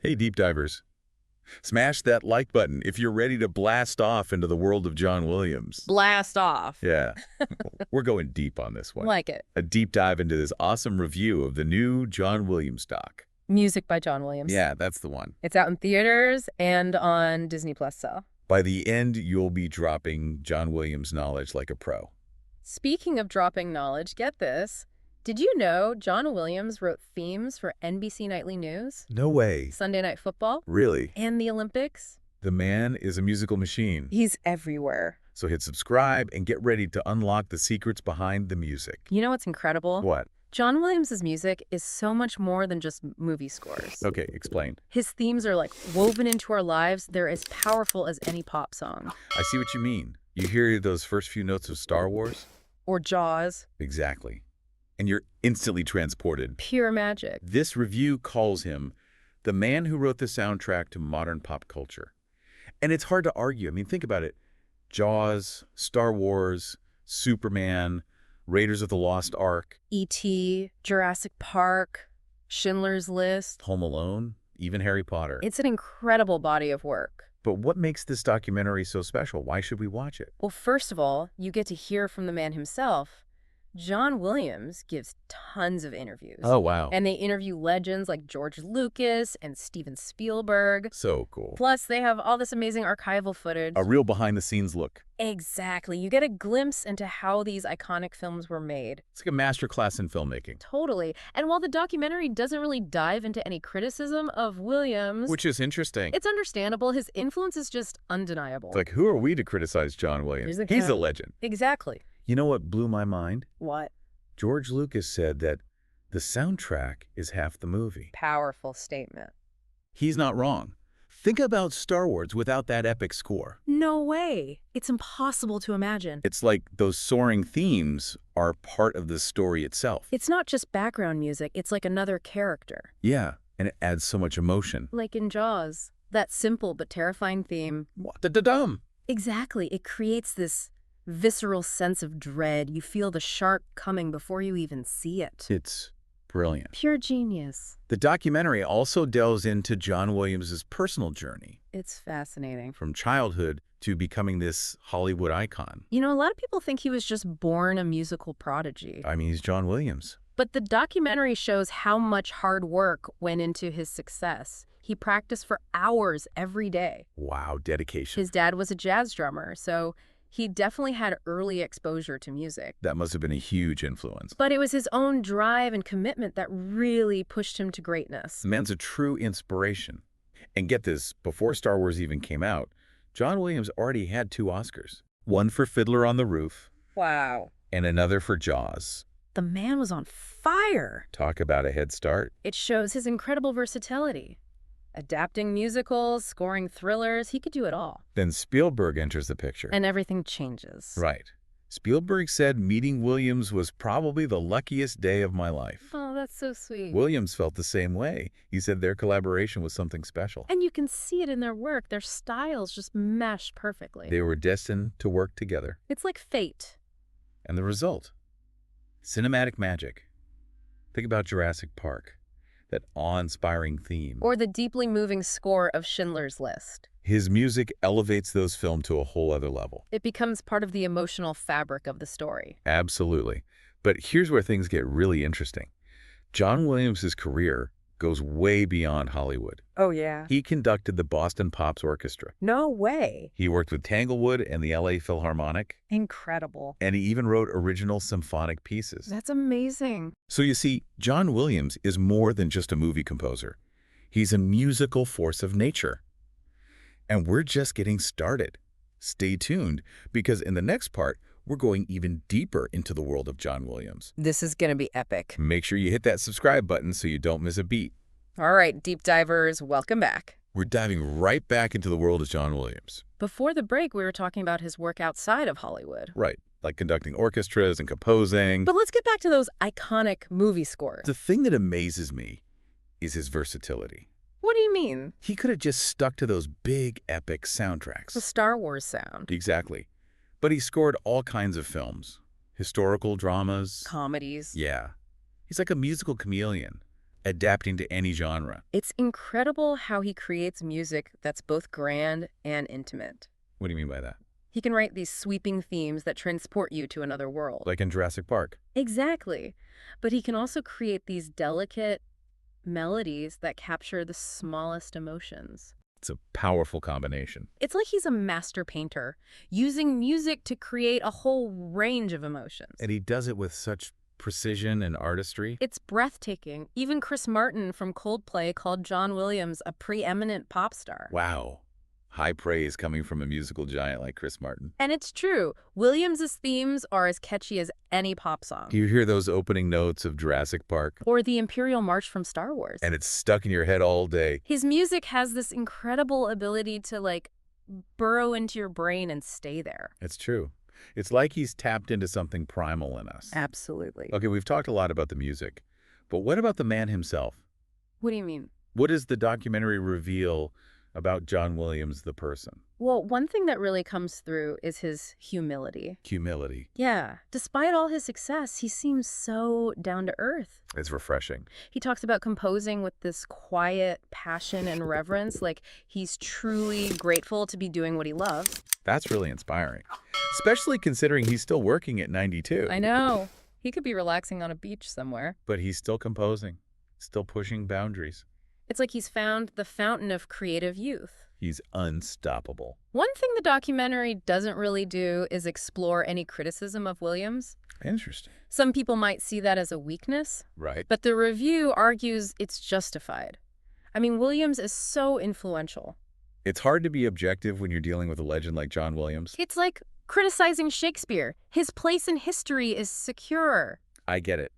Hey, deep divers. Smash that like button if you're ready to blast off into the world of John Williams. Blast off. Yeah, we're going deep on this one. Like it. A deep dive into this awesome review of the new John Williams doc. Music by John Williams. Yeah, that's the one. It's out in theaters and on Disney Plus. So, By the end, you'll be dropping John Williams knowledge like a pro. speaking of dropping knowledge, get this. Did you know John Williams wrote themes for NBC Nightly News, No way. Sunday Night Football, Really? and the Olympics? The man is a musical machine. He's everywhere. So hit subscribe and get ready to unlock the secrets behind the music. You know what's incredible? What? John Williams' music is so much more than just movie scores. Okay, explain. His themes are like woven into our lives. They're as powerful as any pop song. I see what you mean. You hear those first few notes of Star Wars? Or Jaws. Exactly. And you're instantly transported. Pure magic. This review calls him the man who wrote the soundtrack to modern pop culture. And it's hard to argue. I mean, think about it. Jaws, Star Wars, Superman, Raiders of the Lost Ark, E.T., Jurassic Park, Schindler's List. Home Alone, even Harry Potter. It's an incredible body of work. But what makes this documentary so special? Why should we watch it? Well, first of all, you get to hear from the man himself. John Williams gives tons of interviews. Oh, wow. And they interview legends like George Lucas and Steven Spielberg. So cool. Plus, they have all this amazing archival footage. A real behind-the-scenes look. Exactly. You get a glimpse into how these iconic films were made. It's like a masterclass in filmmaking. Totally. And while the documentary doesn't really dive into any criticism of Williams, Which is interesting. it's understandable. His influence is just undeniable. It's like, who are we to criticize John Williams? He's a legend. Exactly. You know what blew my mind? What? George Lucas said that the soundtrack is half the movie. Powerful statement. He's not wrong. Think about Star Wars without that epic score. No way. It's impossible to imagine. It's like those soaring themes are part of the story itself. It's not just background music. It's like another character. Yeah, and it adds so much emotion. Like in Jaws. That simple but terrifying theme. What-da-da-dum? Exactly. It creates this visceral sense of dread. You feel the shark coming before you even see it. It's brilliant. Pure genius. The documentary also delves into John Williams' personal journey, It's fascinating. from childhood to becoming this Hollywood icon. You know, a lot of people think he was just born a musical prodigy. I mean, he's John Williams. But the documentary shows how much hard work went into his success. He practiced for hours every day. Wow, dedication. His dad was a jazz drummer, so he definitely had early exposure to music. That must have been a huge influence. But it was his own drive and commitment that really pushed him to greatness. The man's a true inspiration. And get this, before Star Wars even came out, John Williams already had 2 Oscars. One for Fiddler on the Roof, Wow. and another for Jaws. The man was on fire. Talk about a head start. It shows his incredible versatility. Adapting musicals, scoring thrillers, he could do it all. Then Spielberg enters the picture. And everything changes. Right. Spielberg said meeting Williams was probably the luckiest day of my life. Oh, that's so sweet. Williams felt the same way. He said their collaboration was something special. And you can see it in their work. Their styles just mesh perfectly. They were destined to work together. It's like fate. And the result? Cinematic magic. Think about Jurassic Park. That awe-inspiring theme. Or the deeply moving score of Schindler's List. His music elevates those films to a whole other level. It becomes part of the emotional fabric of the story. Absolutely. But here's where things get really interesting. John Williams' career goes way beyond Hollywood. Oh, yeah? He conducted the Boston Pops Orchestra. No way. He worked with Tanglewood and the LA Philharmonic. Incredible. And he even wrote original symphonic pieces. That's amazing. So you see, John Williams is more than just a movie composer. He's a musical force of nature. And we're just getting started. Stay tuned, because in the next part, we're going even deeper into the world of John Williams. This is going to be epic. Make sure you hit that subscribe button so you don't miss a beat. All right, deep divers, welcome back. We're diving right back into the world of John Williams. Before the break, we were talking about his work outside of Hollywood. Right, like conducting orchestras and composing. But let's get back to those iconic movie scores. The thing that amazes me is his versatility. What do you mean? He could have just stuck to those big, epic soundtracks. The Star Wars sound. Exactly. But he scored all kinds of films. Historical dramas. Comedies. Yeah. He's like a musical chameleon. adapting to any genre. It's incredible how he creates music that's both grand and intimate. What do you mean by that? He can write these sweeping themes that transport you to another world. Like in Jurassic Park. Exactly. But he can also create these delicate melodies that capture the smallest emotions. It's a powerful combination. It's like he's a master painter, using music to create a whole range of emotions. And he does it with such precision and artistry. It's breathtaking. Even Chris Martin from Coldplay called John Williams a preeminent pop star. Wow. High praise coming from a musical giant like Chris Martin. And it's true. Williams's themes are as catchy as any pop song. You hear those opening notes of Jurassic Park, Or the Imperial March from Star Wars. and it's stuck in your head all day. His music has this incredible ability to, like, burrow into your brain and stay there. It's true. It's like he's tapped into something primal in us. Absolutely. Okay, we've talked a lot about the music, but what about the man himself? What do you mean? What does the documentary reveal about John Williams, the person? Well, one thing that really comes through is his humility. Humility. Yeah. Despite all his success, he seems so down to earth. It's refreshing. He talks about composing with this quiet passion and reverence, like he's truly grateful to be doing what he loves. That's really inspiring, especially considering he's still working at 92. I know. He could be relaxing on a beach somewhere. But he's still composing, still pushing boundaries. It's like he's found the fountain of creative youth. He's unstoppable. One thing the documentary doesn't really do is explore any criticism of Williams. Interesting. Some people might see that as a weakness, Right. but the review argues it's justified. I mean, Williams is so influential. It's hard to be objective when you're dealing with a legend like John Williams. It's like criticizing Shakespeare. His place in history is secure. I get it.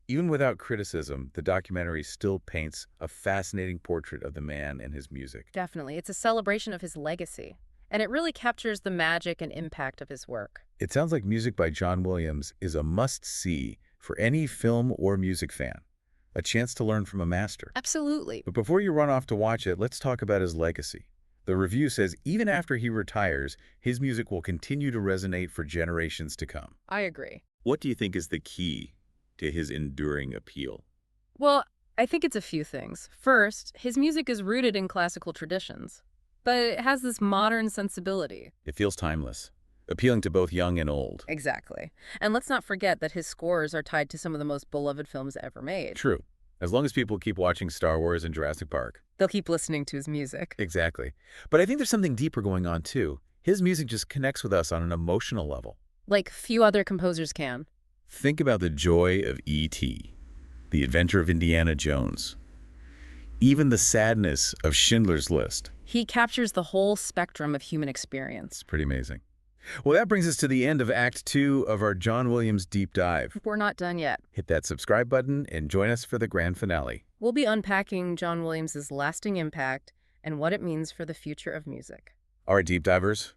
Even without criticism, the documentary still paints a fascinating portrait of the man and his music. Definitely. It's a celebration of his legacy, and it really captures the magic and impact of his work. It sounds like music by John Williams is a must-see for any film or music fan. A chance to learn from a master. Absolutely. But before you run off to watch it, let's talk about his legacy. The review says even after he retires, his music will continue to resonate for generations to come. I agree. What do you think is the key to his enduring appeal? Well, I think it's a few things. First, his music is rooted in classical traditions, but it has this modern sensibility. It feels timeless, appealing to both young and old. Exactly. And let's not forget that his scores are tied to some of the most beloved films ever made. True. As long as people keep watching Star Wars and Jurassic Park. They'll keep listening to his music. Exactly. But I think there's something deeper going on, too. His music just connects with us on an emotional level. Like few other composers can. Think about the joy of E.T., the adventure of Indiana Jones, even the sadness of Schindler's List. He captures the whole spectrum of human experience. It's pretty amazing. Well, that brings us to the end of Act 2 of our John Williams Deep Dive. We're not done yet. Hit that subscribe button and join us for the grand finale. We'll be unpacking John Williams' lasting impact and what it means for the future of music. All right, Deep Divers,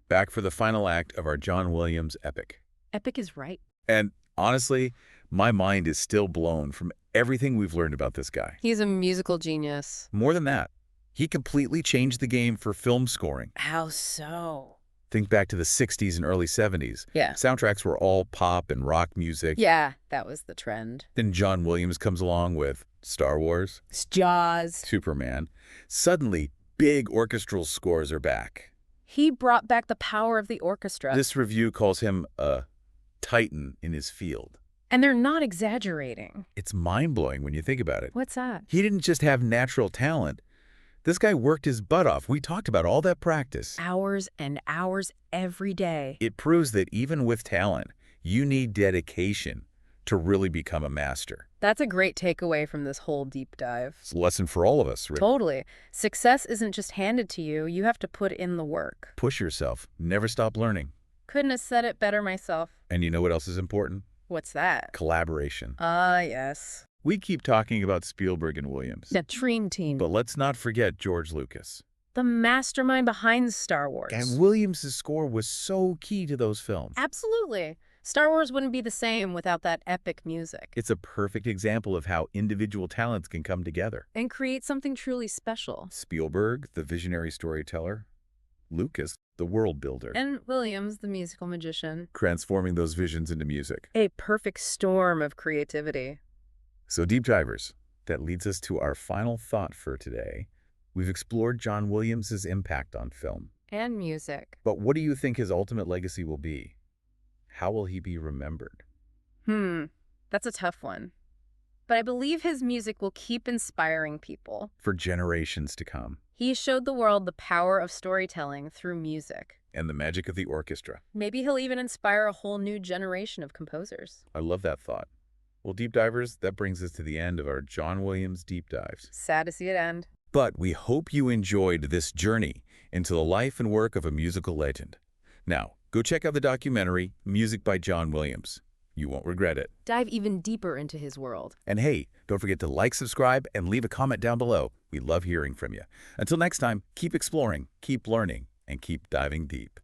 back for the final act of our John Williams epic. Epic is right. And honestly, my mind is still blown from everything we've learned about this guy. He's a musical genius. More than that, he completely changed the game for film scoring. How so? Think back to the 60s and early 70s. Yeah. Soundtracks were all pop and rock music. Yeah, that was the trend. Then John Williams comes along with Star Wars, Jaws. Superman. Suddenly, big orchestral scores are back. He brought back the power of the orchestra. This review calls him a titan in his field. And they're not exaggerating. It's mind-blowing when you think about it. What's that? He didn't just have natural talent. This guy worked his butt off. We talked about all that practice. Hours and hours every day. It proves that even with talent, you need dedication to really become a master. That's a great takeaway from this whole deep dive. It's a lesson for all of us. Totally. Success isn't just handed to you. You have to put in the work. Push yourself. Never stop learning. Couldn't have said it better myself. And you know what else is important? What's that? Collaboration. Ah, yes. We keep talking about Spielberg and Williams. The Dream Team. But let's not forget George Lucas. The mastermind behind Star Wars. And Williams' score was so key to those films. Absolutely. Star Wars wouldn't be the same without that epic music. It's a perfect example of how individual talents can come together. And create something truly special. Spielberg, the visionary storyteller. Lucas, the world builder. And Williams, the musical magician. Transforming those visions into music. A perfect storm of creativity. So Deep Divers, That leads us to our final thought for today. We've explored John Williams' impact on film. And music. But what do you think his ultimate legacy will be? How will he be remembered? That's a tough one. But I believe his music will keep inspiring people. For generations to come. He showed the world the power of storytelling through music. And the magic of the orchestra. Maybe he'll even inspire a whole new generation of composers. I love that thought. Well, Deep Divers, that brings us to the end of our John Williams Deep Dives. Sad to see it end. But we hope you enjoyed this journey into the life and work of a musical legend. Now, go check out the documentary, Music by John Williams. You won't regret it. Dive even deeper into his world. And hey, don't forget to like, subscribe, and leave a comment down below. We love hearing from you. Until next time, keep exploring, keep learning, and keep diving deep.